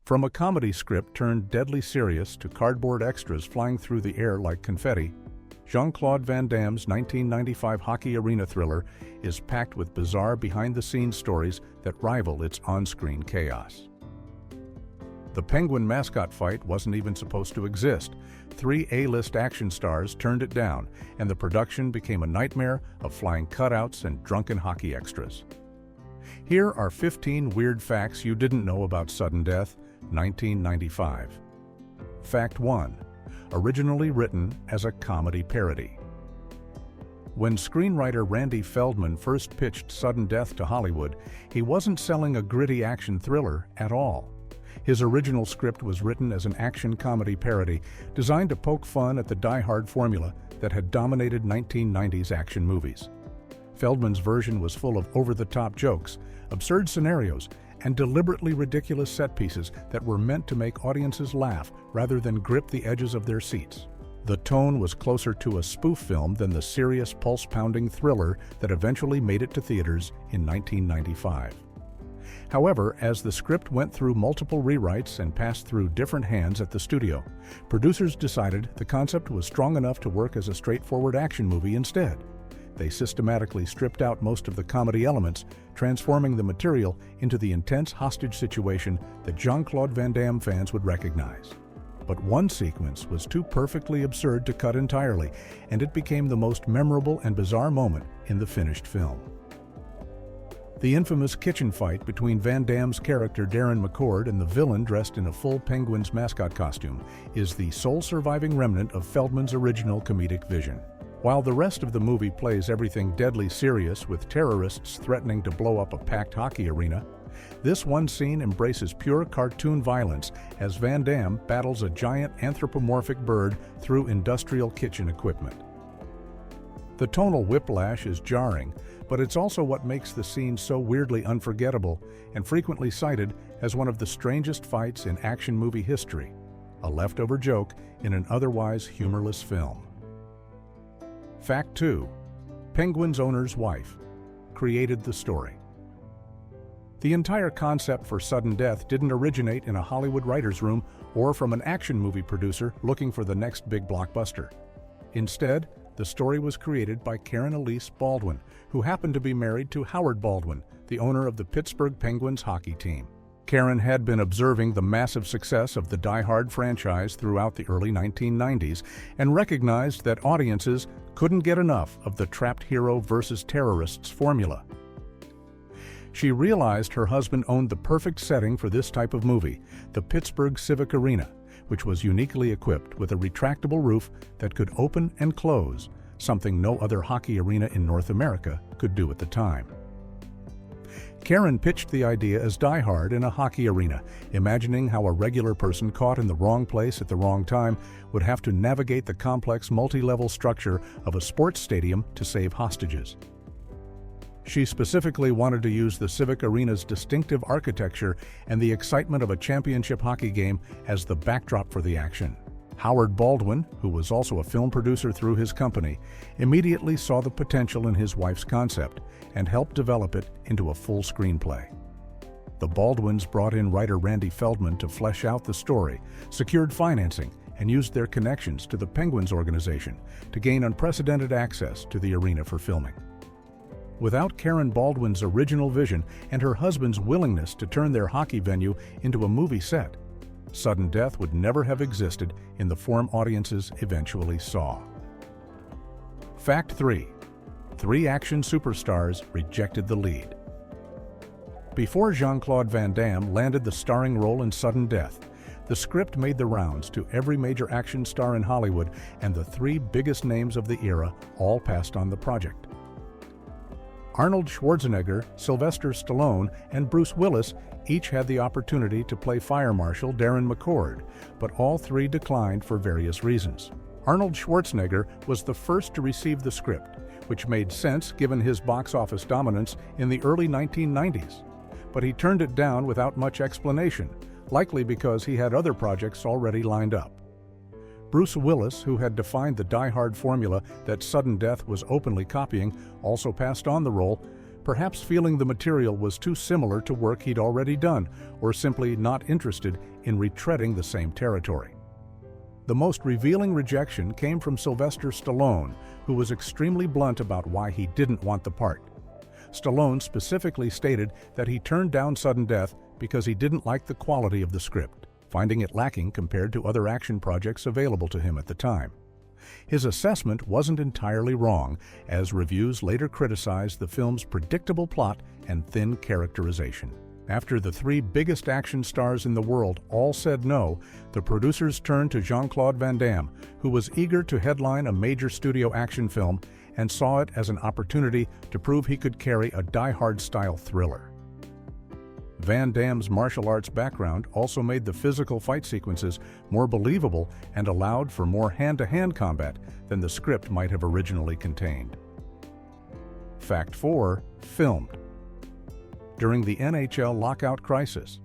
From a comedy script turned deadly serious to cardboard extras flying through the air like confetti, Jean-Claude Van Damme's 1995 hockey arena thriller is packed with bizarre behind-the-scenes stories that rival its on-screen chaos. The Penguin mascot fight wasn't even supposed to exist. 3 A-list action stars turned it down, and the production became a nightmare of flying cutouts and drunken hockey extras. Here are 15 weird facts you didn't know about Sudden Death, 1995. Fact 1. Originally written as a comedy parody. When screenwriter Randy Feldman first pitched Sudden Death to Hollywood, he wasn't selling a gritty action thriller at all. His original script was written as an action comedy parody designed to poke fun at the die-hard formula that had dominated 1990s action movies. Feldman's version was full of over-the-top jokes, absurd scenarios, and deliberately ridiculous set pieces that were meant to make audiences laugh rather than grip the edges of their seats. The tone was closer to a spoof film than the serious, pulse-pounding thriller that eventually made it to theaters in 1995. However, as the script went through multiple rewrites and passed through different hands at the studio, producers decided the concept was strong enough to work as a straightforward action movie instead. They systematically stripped out most of the comedy elements, transforming the material into the intense hostage situation that Jean-Claude Van Damme fans would recognize. But one sequence was too perfectly absurd to cut entirely, and it became the most memorable and bizarre moment in the finished film. The infamous kitchen fight between Van Damme's character Darren McCord and the villain dressed in a full Penguins mascot costume is the sole surviving remnant of Feldman's original comedic vision. While the rest of the movie plays everything deadly serious with terrorists threatening to blow up a packed hockey arena, this one scene embraces pure cartoon violence as Van Damme battles a giant anthropomorphic bird through industrial kitchen equipment. The tonal whiplash is jarring, but it's also what makes the scene so weirdly unforgettable and frequently cited as one of the strangest fights in action movie history, a leftover joke in an otherwise humorless film. Fact 2. Penguin's owner's wife created the story. The entire concept for Sudden Death didn't originate in a Hollywood writer's room or from an action movie producer looking for the next big blockbuster. Instead, the story was created by Karen Elise Baldwin, who happened to be married to Howard Baldwin, the owner of the Pittsburgh Penguins hockey team. Karen had been observing the massive success of the Die Hard franchise throughout the early 1990s and recognized that audiences couldn't get enough of the trapped hero versus terrorists formula. She realized her husband owned the perfect setting for this type of movie, the Pittsburgh Civic Arena, which was uniquely equipped with a retractable roof that could open and close, something no other hockey arena in North America could do at the time. Karen pitched the idea as Die Hard in a hockey arena, imagining how a regular person caught in the wrong place at the wrong time would have to navigate the complex multi-level structure of a sports stadium to save hostages. She specifically wanted to use the Civic Arena's distinctive architecture and the excitement of a championship hockey game as the backdrop for the action. Howard Baldwin, who was also a film producer through his company, immediately saw the potential in his wife's concept and helped develop it into a full screenplay. The Baldwins brought in writer Randy Feldman to flesh out the story, secured financing, and used their connections to the Penguins organization to gain unprecedented access to the arena for filming. Without Karen Baldwin's original vision and her husband's willingness to turn their hockey venue into a movie set, Sudden Death would never have existed in the form audiences eventually saw. Fact 3. 3 action superstars rejected the lead. Before Jean-Claude Van Damme landed the starring role in Sudden Death, the script made the rounds to every major action star in Hollywood, and the 3 biggest names of the era all passed on the project. Arnold Schwarzenegger, Sylvester Stallone, and Bruce Willis each had the opportunity to play Fire Marshal Darren McCord, but all 3 declined for various reasons. Arnold Schwarzenegger was the first to receive the script, which made sense given his box office dominance in the early 1990s, but he turned it down without much explanation, likely because he had other projects already lined up. Bruce Willis, who had defined the Die Hard formula that Sudden Death was openly copying, also passed on the role, perhaps feeling the material was too similar to work he'd already done, or simply not interested in retreading the same territory. The most revealing rejection came from Sylvester Stallone, who was extremely blunt about why he didn't want the part. Stallone specifically stated that he turned down sudden death because he didn't like the quality of the script, finding it lacking compared to other action projects available to him at the time. His assessment wasn't entirely wrong, as reviews later criticized the film's predictable plot and thin characterization. After the three biggest action stars in the world all said no, the producers turned to Jean-Claude Van Damme, who was eager to headline a major studio action film and saw it as an opportunity to prove he could carry a die-hard-style thriller. Van Damme's martial arts background also made the physical fight sequences more believable and allowed for more hand-to-hand combat than the script might have originally contained. Fact 4. Filmed during the NHL lockout crisis.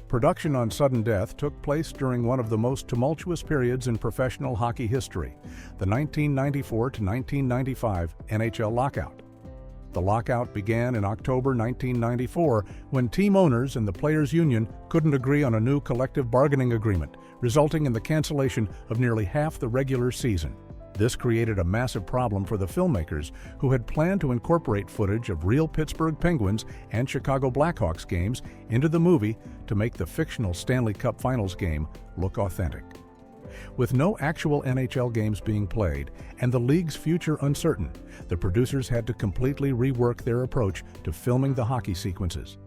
Production on sudden death took place during one of the most tumultuous periods in professional hockey history, the 1994 to 1995 NHL lockout. The lockout began in October 1994 when team owners and the players' union couldn't agree on a new collective bargaining agreement, resulting in the cancellation of nearly half the regular season. This created a massive problem for the filmmakers, who had planned to incorporate footage of real Pittsburgh Penguins and Chicago Blackhawks games into the movie to make the fictional Stanley Cup Finals game look authentic. With no actual NHL games being played and the league's future uncertain, the producers had to completely rework their approach to filming the hockey sequences.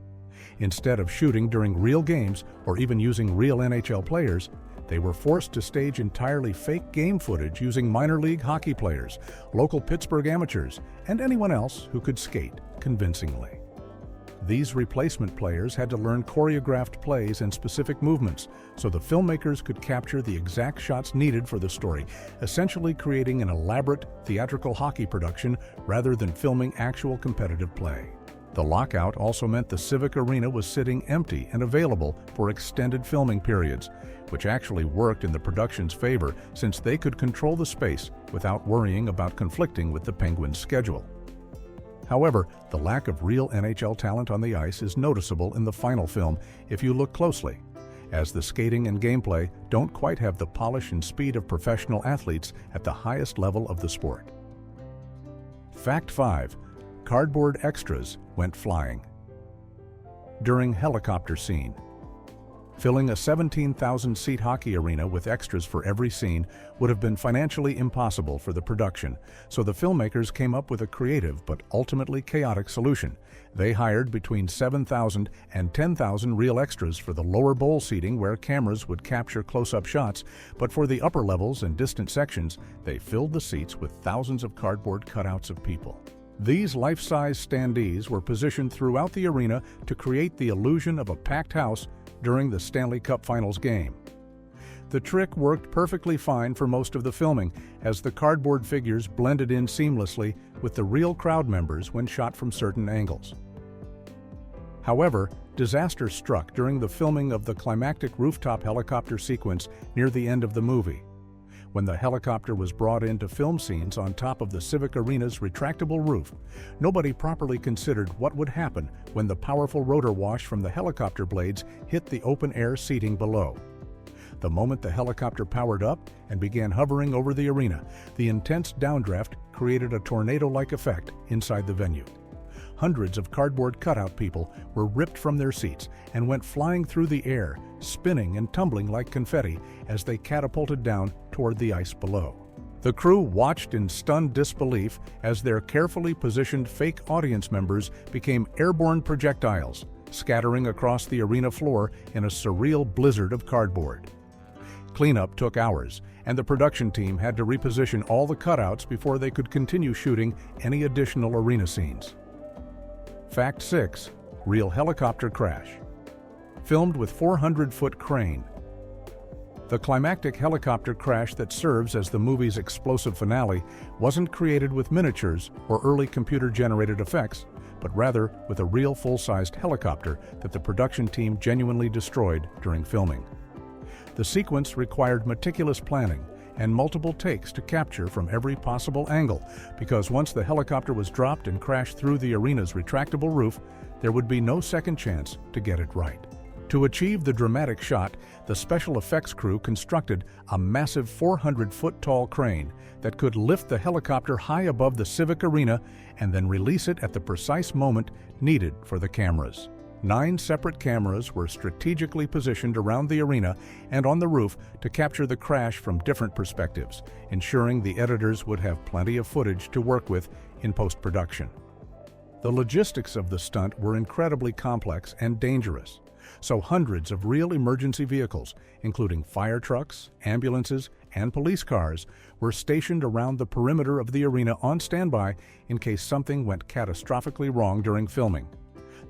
Instead of shooting during real games or even using real NHL players, they were forced to stage entirely fake game footage using minor league hockey players, local Pittsburgh amateurs, and anyone else who could skate convincingly. These replacement players had to learn choreographed plays and specific movements so the filmmakers could capture the exact shots needed for the story, essentially creating an elaborate theatrical hockey production rather than filming actual competitive play. The lockout also meant the Civic Arena was sitting empty and available for extended filming periods, which actually worked in the production's favor since they could control the space without worrying about conflicting with the Penguins' schedule. However, the lack of real NHL talent on the ice is noticeable in the final film if you look closely, as the skating and gameplay don't quite have the polish and speed of professional athletes at the highest level of the sport. Fact 5. Cardboard extras went flying. During helicopter scene. Filling a 17,000-seat hockey arena with extras for every scene would have been financially impossible for the production, so the filmmakers came up with a creative but ultimately chaotic solution. They hired between 7,000 and 10,000 real extras for the lower bowl seating where cameras would capture close-up shots, but for the upper levels and distant sections, they filled the seats with thousands of cardboard cutouts of people. These life-size standees were positioned throughout the arena to create the illusion of a packed house during the Stanley Cup Finals game. The trick worked perfectly fine for most of the filming, as the cardboard figures blended in seamlessly with the real crowd members when shot from certain angles. However, disaster struck during the filming of the climactic rooftop helicopter sequence near the end of the movie. When the helicopter was brought in to film scenes on top of the Civic Arena's retractable roof, nobody properly considered what would happen when the powerful rotor wash from the helicopter blades hit the open-air seating below. The moment the helicopter powered up and began hovering over the arena, the intense downdraft created a tornado-like effect inside the venue. Hundreds of cardboard cutout people were ripped from their seats and went flying through the air, spinning and tumbling like confetti as they catapulted down toward the ice below. The crew watched in stunned disbelief as their carefully positioned fake audience members became airborne projectiles, scattering across the arena floor in a surreal blizzard of cardboard. Cleanup took hours, and the production team had to reposition all the cutouts before they could continue shooting any additional arena scenes. Fact 6. Real helicopter crash. Filmed with 400-foot crane. The climactic helicopter crash that serves as the movie's explosive finale wasn't created with miniatures or early computer-generated effects, but rather with a real full-sized helicopter that the production team genuinely destroyed during filming. The sequence required meticulous planning and multiple takes to capture from every possible angle, because once the helicopter was dropped and crashed through the arena's retractable roof, there would be no second chance to get it right. To achieve the dramatic shot, the special effects crew constructed a massive 400-foot-tall crane that could lift the helicopter high above the Civic Arena and then release it at the precise moment needed for the cameras. 9 separate cameras were strategically positioned around the arena and on the roof to capture the crash from different perspectives, ensuring the editors would have plenty of footage to work with in post-production. The logistics of the stunt were incredibly complex and dangerous, so hundreds of real emergency vehicles, including fire trucks, ambulances, and police cars, were stationed around the perimeter of the arena on standby in case something went catastrophically wrong during filming.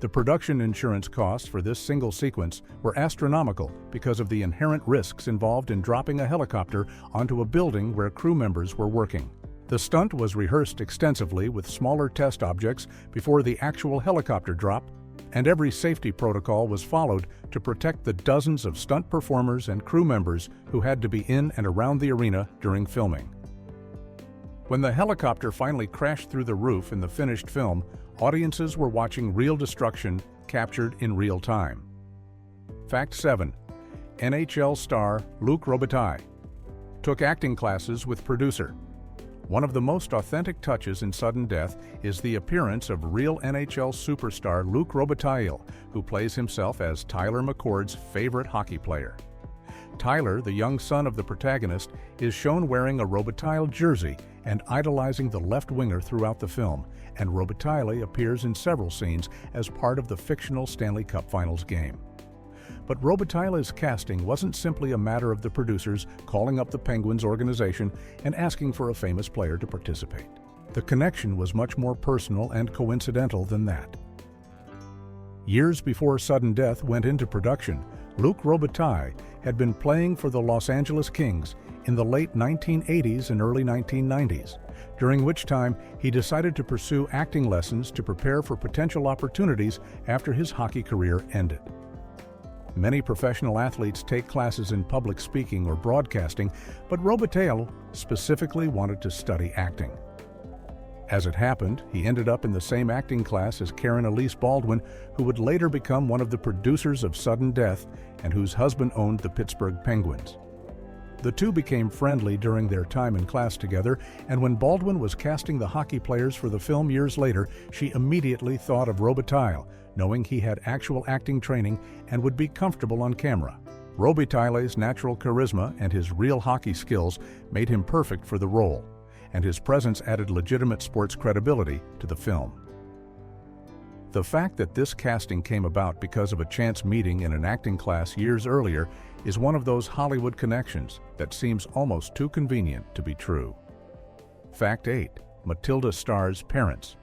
The production insurance costs for this single sequence were astronomical because of the inherent risks involved in dropping a helicopter onto a building where crew members were working. The stunt was rehearsed extensively with smaller test objects before the actual helicopter drop, and every safety protocol was followed to protect the dozens of stunt performers and crew members who had to be in and around the arena during filming. When the helicopter finally crashed through the roof in the finished film, audiences were watching real destruction captured in real time. Fact 7. NHL star Luc Robitaille took acting classes with producer. One of the most authentic touches in Sudden Death is the appearance of real NHL superstar Luc Robitaille, who plays himself as Tyler McCord's favorite hockey player. Tyler, the young son of the protagonist, is shown wearing a Robitaille jersey and idolizing the left winger throughout the film, and Robitaille appears in several scenes as part of the fictional Stanley Cup Finals game. But Robitaille's casting wasn't simply a matter of the producers calling up the Penguins organization and asking for a famous player to participate. The connection was much more personal and coincidental than that. Years before Sudden Death went into production, Luc Robitaille had been playing for the Los Angeles Kings in the late 1980s and early 1990s, during which time he decided to pursue acting lessons to prepare for potential opportunities after his hockey career ended. Many professional athletes take classes in public speaking or broadcasting, but Robitaille specifically wanted to study acting. As it happened, he ended up in the same acting class as Karen Elise Baldwin, who would later become one of the producers of Sudden Death and whose husband owned the Pittsburgh Penguins. The two became friendly during their time in class together, and when Baldwin was casting the hockey players for the film years later, she immediately thought of Robitaille, knowing he had actual acting training and would be comfortable on camera. Robitaille's natural charisma and his real hockey skills made him perfect for the role, and his presence added legitimate sports credibility to the film. The fact that this casting came about because of a chance meeting in an acting class years earlier is one of those Hollywood connections that seems almost too convenient to be true. Fact 8. Matilda star's parents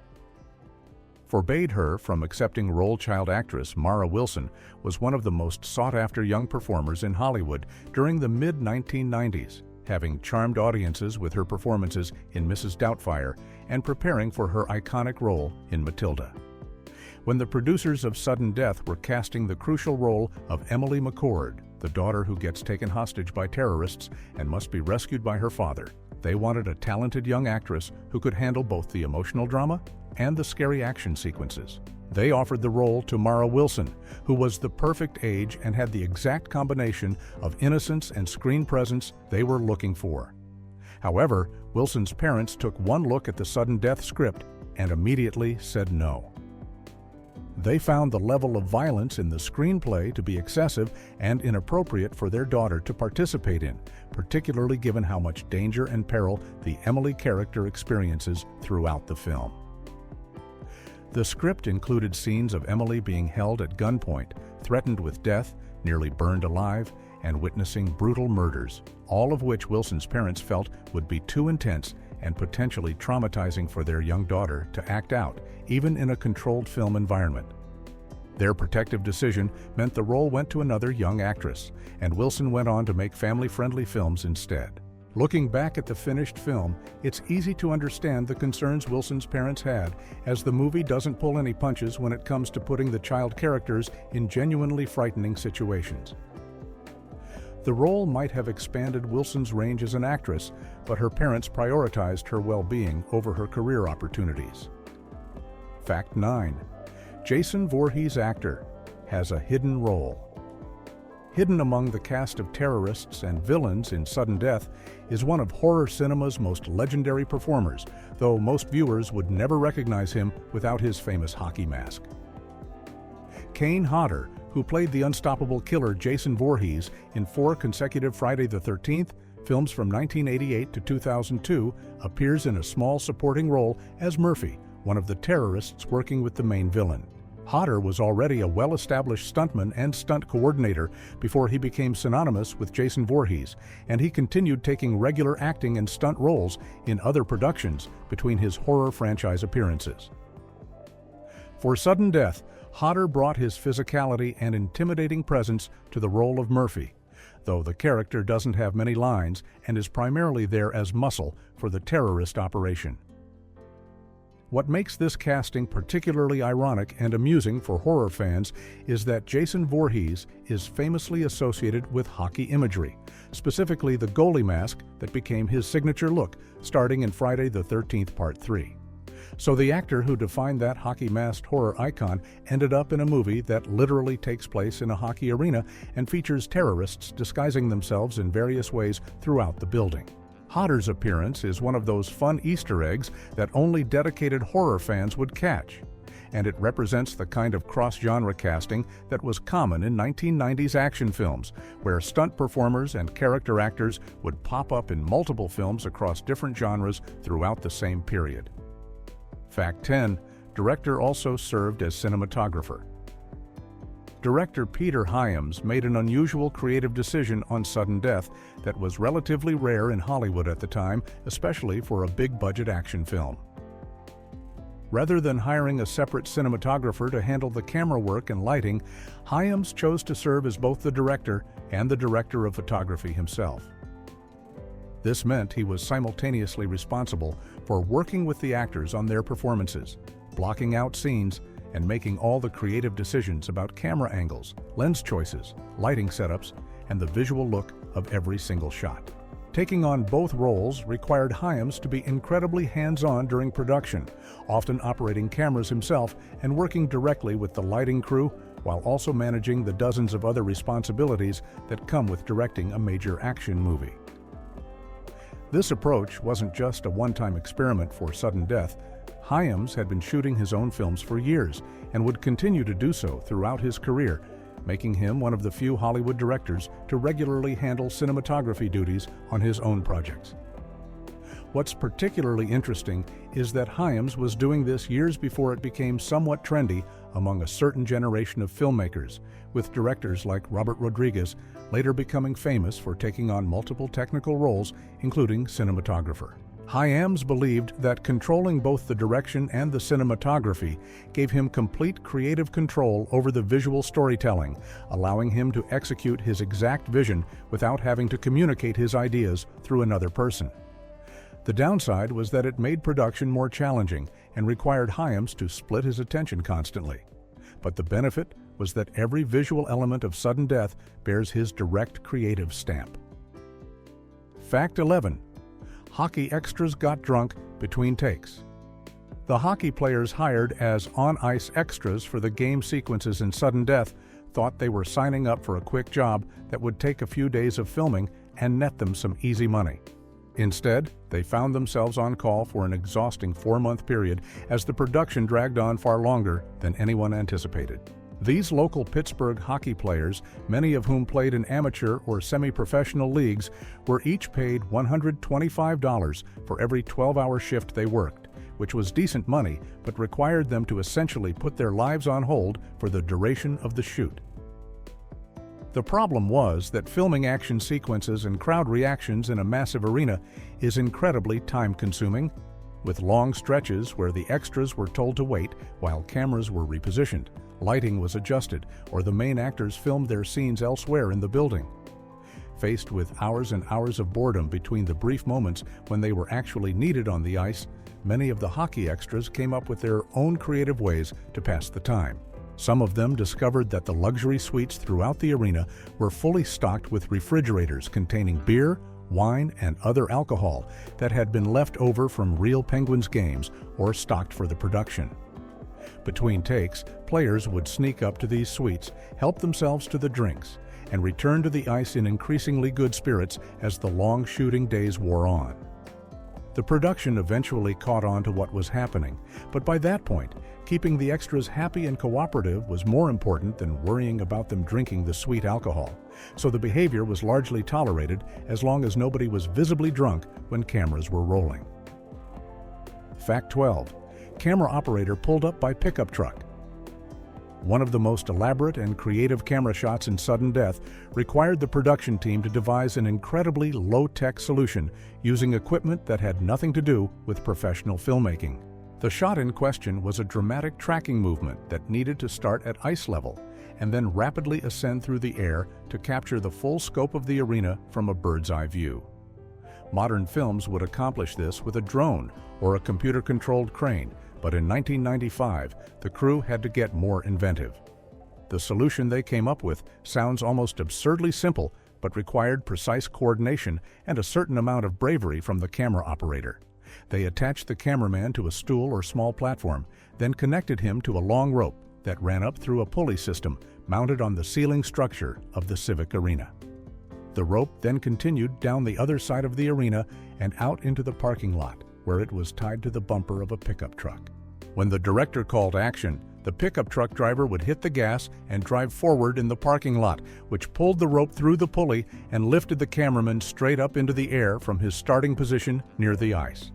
forbade her from accepting role child actress Mara Wilson was one of the most sought-after young performers in Hollywood during the mid-1990s, having charmed audiences with her performances in Mrs. Doubtfire and preparing for her iconic role in Matilda. When the producers of Sudden Death were casting the crucial role of Emily McCord, the daughter who gets taken hostage by terrorists and must be rescued by her father, they wanted a talented young actress who could handle both the emotional drama and the scary action sequences. They offered the role to Mara Wilson, who was the perfect age and had the exact combination of innocence and screen presence they were looking for. However, Wilson's parents took one look at the Sudden Death script and immediately said no. They found the level of violence in the screenplay to be excessive and inappropriate for their daughter to participate in, particularly given how much danger and peril the Emily character experiences throughout the film. The script included scenes of Emily being held at gunpoint, threatened with death, nearly burned alive, and witnessing brutal murders, all of which Wilson's parents felt would be too intense and potentially traumatizing for their young daughter to act out, even in a controlled film environment. Their protective decision meant the role went to another young actress, and Wilson went on to make family-friendly films instead. Looking back at the finished film, it's easy to understand the concerns Wilson's parents had, as the movie doesn't pull any punches when it comes to putting the child characters in genuinely frightening situations. The role might have expanded Wilson's range as an actress, but her parents prioritized her well-being over her career opportunities. Fact 9. Jason Voorhees, actor, has a hidden role. Hidden among the cast of terrorists and villains in Sudden Death is one of horror cinema's most legendary performers, though most viewers would never recognize him without his famous hockey mask. Kane Hodder, who played the unstoppable killer Jason Voorhees in 4 consecutive Friday the 13th films from 1988 to 2002, appears in a small supporting role as Murphy, one of the terrorists working with the main villain. Hodder was already a well-established stuntman and stunt coordinator before he became synonymous with Jason Voorhees, and he continued taking regular acting and stunt roles in other productions between his horror franchise appearances. For Sudden Death, Hodder brought his physicality and intimidating presence to the role of Murphy, though the character doesn't have many lines and is primarily there as muscle for the terrorist operation. What makes this casting particularly ironic and amusing for horror fans is that Jason Voorhees is famously associated with hockey imagery, specifically the goalie mask that became his signature look starting in Friday the 13th Part 3. So the actor who defined that hockey-masked horror icon ended up in a movie that literally takes place in a hockey arena and features terrorists disguising themselves in various ways throughout the building. Hodder's appearance is one of those fun Easter eggs that only dedicated horror fans would catch, and it represents the kind of cross-genre casting that was common in 1990s action films, where stunt performers and character actors would pop up in multiple films across different genres throughout the same period. Fact 10. Director also served as cinematographer. Director Peter Hyams made an unusual creative decision on Sudden Death that was relatively rare in Hollywood at the time, especially for a big-budget action film. Rather than hiring a separate cinematographer to handle the camera work and lighting, Hyams chose to serve as both the director and the director of photography himself. This meant he was simultaneously responsible for working with the actors on their performances, blocking out scenes, and making all the creative decisions about camera angles, lens choices, lighting setups, and the visual look of every single shot. Taking on both roles required Hyams to be incredibly hands-on during production, often operating cameras himself and working directly with the lighting crew, while also managing the dozens of other responsibilities that come with directing a major action movie. This approach wasn't just a one-time experiment for Sudden Death. Hyams had been shooting his own films for years and would continue to do so throughout his career, making him one of the few Hollywood directors to regularly handle cinematography duties on his own projects. What's particularly interesting is that Hyams was doing this years before it became somewhat trendy among a certain generation of filmmakers, with directors like Robert Rodriguez later becoming famous for taking on multiple technical roles, including cinematographer. Hyams believed that controlling both the direction and the cinematography gave him complete creative control over the visual storytelling, allowing him to execute his exact vision without having to communicate his ideas through another person. The downside was that it made production more challenging and required Hyams to split his attention constantly. But the benefit was that every visual element of Sudden Death bears his direct creative stamp. Fact 11. Hockey extras got drunk between takes. The hockey players hired as on-ice extras for the game sequences in Sudden Death thought they were signing up for a quick job that would take a few days of filming and net them some easy money. Instead, they found themselves on call for an exhausting 4-month period as the production dragged on far longer than anyone anticipated. These local Pittsburgh hockey players, many of whom played in amateur or semi-professional leagues, were each paid $125 for every 12-hour shift they worked, which was decent money but required them to essentially put their lives on hold for the duration of the shoot. The problem was that filming action sequences and crowd reactions in a massive arena is incredibly time-consuming, with long stretches where the extras were told to wait while cameras were repositioned, lighting was adjusted, or the main actors filmed their scenes elsewhere in the building. Faced with hours and hours of boredom between the brief moments when they were actually needed on the ice, many of the hockey extras came up with their own creative ways to pass the time. Some of them discovered that the luxury suites throughout the arena were fully stocked with refrigerators containing beer, wine, and other alcohol that had been left over from real Penguins games or stocked for the production. Between takes, players would sneak up to these suites, help themselves to the drinks, and return to the ice in increasingly good spirits as the long shooting days wore on. The production eventually caught on to what was happening, but by that point, keeping the extras happy and cooperative was more important than worrying about them drinking the sweet alcohol, so the behavior was largely tolerated as long as nobody was visibly drunk when cameras were rolling. Fact 12. Camera operator pulled up by pickup truck. One of the most elaborate and creative camera shots in sudden death required the production team to devise an incredibly low-tech solution using equipment that had nothing to do with professional filmmaking. The shot in question was a dramatic tracking movement that needed to start at ice level and then rapidly ascend through the air to capture the full scope of the arena from a bird's-eye view. Modern films would accomplish this with a drone or a computer-controlled crane, but in 1995, the crew had to get more inventive. The solution they came up with sounds almost absurdly simple, but required precise coordination and a certain amount of bravery from the camera operator. They attached the cameraman to a stool or small platform, then connected him to a long rope that ran up through a pulley system mounted on the ceiling structure of the Civic Arena. The rope then continued down the other side of the arena and out into the parking lot, where it was tied to the bumper of a pickup truck. When the director called action, the pickup truck driver would hit the gas and drive forward in the parking lot, which pulled the rope through the pulley and lifted the cameraman straight up into the air from his starting position near the ice.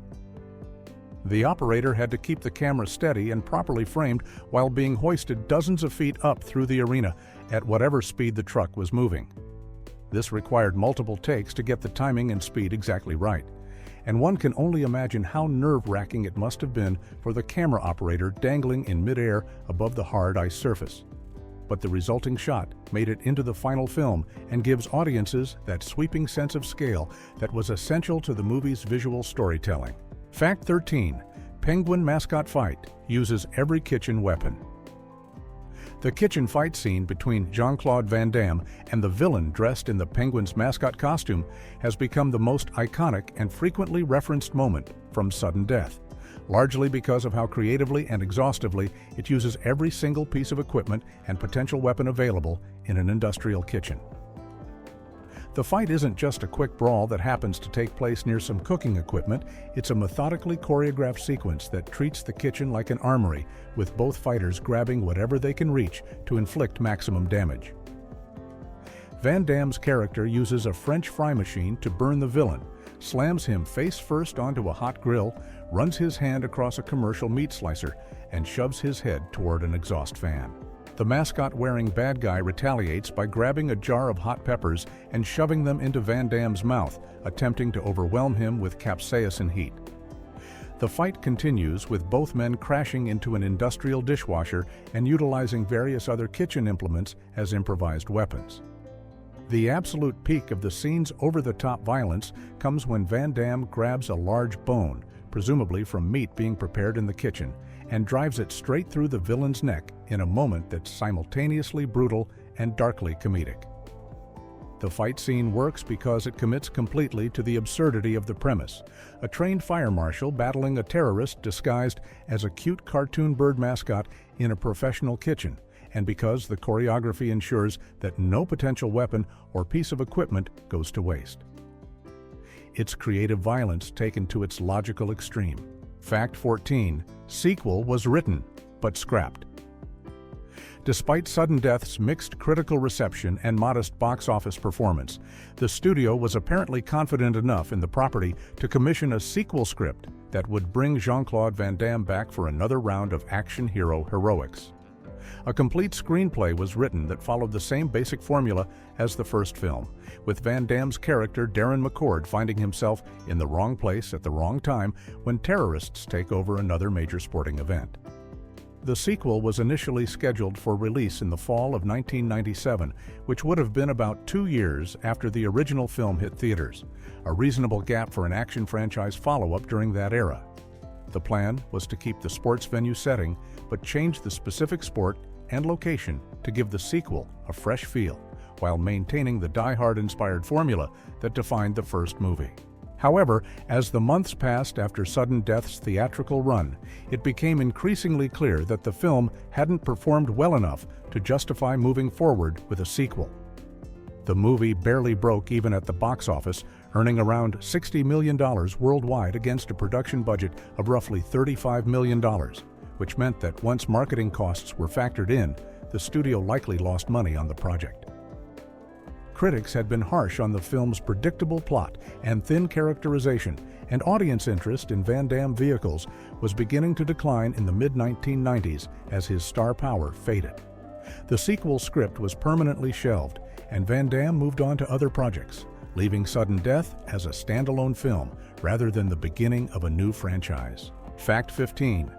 The operator had to keep the camera steady and properly framed while being hoisted dozens of feet up through the arena at whatever speed the truck was moving. This required multiple takes to get the timing and speed exactly right, and one can only imagine how nerve-wracking it must have been for the camera operator dangling in midair above the hard ice surface. But the resulting shot made it into the final film and gives audiences that sweeping sense of scale that was essential to the movie's visual storytelling. Fact 13. Penguin mascot fight uses every kitchen weapon. The kitchen fight scene between Jean-Claude Van Damme and the villain dressed in the Penguin's mascot costume has become the most iconic and frequently referenced moment from Sudden Death, largely because of how creatively and exhaustively it uses every single piece of equipment and potential weapon available in an industrial kitchen. The fight isn't just a quick brawl that happens to take place near some cooking equipment, it's a methodically choreographed sequence that treats the kitchen like an armory, with both fighters grabbing whatever they can reach to inflict maximum damage. Van Damme's character uses a French fry machine to burn the villain, slams him face first onto a hot grill, runs his hand across a commercial meat slicer, and shoves his head toward an exhaust fan. The mascot-wearing bad guy retaliates by grabbing a jar of hot peppers and shoving them into Van Damme's mouth, attempting to overwhelm him with capsaicin heat. The fight continues with both men crashing into an industrial dishwasher and utilizing various other kitchen implements as improvised weapons. The absolute peak of the scene's over-the-top violence comes when Van Damme grabs a large bone, presumably from meat being prepared in the kitchen, and drives it straight through the villain's neck in a moment that's simultaneously brutal and darkly comedic. The fight scene works because it commits completely to the absurdity of the premise: a trained fire marshal battling a terrorist disguised as a cute cartoon bird mascot in a professional kitchen, and because the choreography ensures that no potential weapon or piece of equipment goes to waste. It's creative violence taken to its logical extreme. Fact 14. Sequel was written, but scrapped. Despite Sudden Death's mixed critical reception and modest box office performance, the studio was apparently confident enough in the property to commission a sequel script that would bring Jean-Claude Van Damme back for another round of action hero heroics. A complete screenplay was written that followed the same basic formula as the first film, with Van Damme's character Darren McCord finding himself in the wrong place at the wrong time when terrorists take over another major sporting event. The sequel was initially scheduled for release in the fall of 1997, which would have been about 2 years after the original film hit theaters, a reasonable gap for an action franchise follow-up during that era. The plan was to keep the sports venue setting, but change the specific sport and location to give the sequel a fresh feel, while maintaining the Die Hard-inspired formula that defined the first movie. However, as the months passed after Sudden Death's theatrical run, it became increasingly clear that the film hadn't performed well enough to justify moving forward with a sequel. The movie barely broke even at the box office, earning around $60 million worldwide against a production budget of roughly $35 million, which meant that once marketing costs were factored in, the studio likely lost money on the project. Critics had been harsh on the film's predictable plot and thin characterization, and audience interest in Van Damme vehicles was beginning to decline in the mid-1990s as his star power faded. The sequel script was permanently shelved, and Van Damme moved on to other projects, leaving Sudden Death as a standalone film rather than the beginning of a new franchise. Fact 15.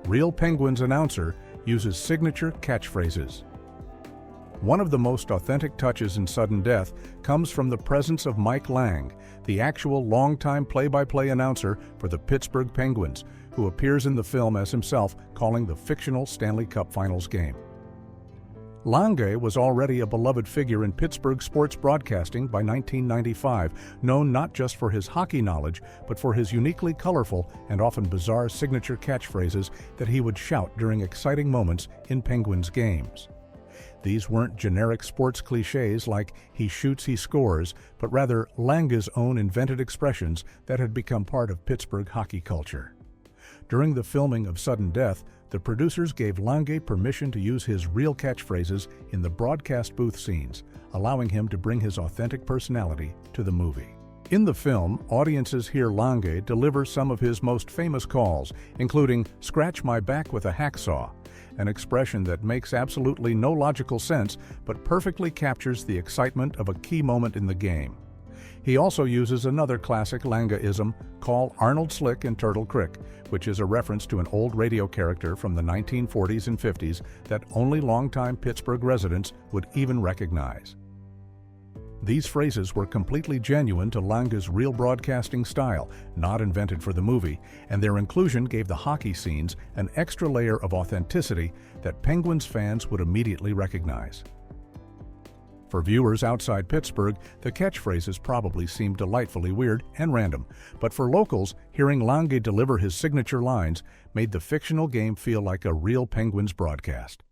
Real Penguins announcer uses signature catchphrases. One of the most authentic touches in Sudden Death comes from the presence of Mike Lange, the actual longtime play-by-play announcer for the Pittsburgh Penguins, who appears in the film as himself calling the fictional Stanley Cup Finals game. Lange was already a beloved figure in Pittsburgh sports broadcasting by 1995, known not just for his hockey knowledge, but for his uniquely colorful and often bizarre signature catchphrases that he would shout during exciting moments in Penguins games. These weren't generic sports cliches like "he shoots, he scores," but rather Lange's own invented expressions that had become part of Pittsburgh hockey culture. During the filming of Sudden Death, the producers gave Lange permission to use his real catchphrases in the broadcast booth scenes, allowing him to bring his authentic personality to the movie. In the film, audiences hear Lange deliver some of his most famous calls, including "scratch my back with a hacksaw," an expression that makes absolutely no logical sense but perfectly captures the excitement of a key moment in the game. He also uses another classic Langeism, "Call Arnold Slick in Turtle Creek," which is a reference to an old radio character from the 1940s and 50s that only longtime Pittsburgh residents would even recognize. These phrases were completely genuine to Lange's real broadcasting style, not invented for the movie, and their inclusion gave the hockey scenes an extra layer of authenticity that Penguins fans would immediately recognize. For viewers outside Pittsburgh, the catchphrases probably seemed delightfully weird and random, but for locals, hearing Lange deliver his signature lines made the fictional game feel like a real Penguins broadcast.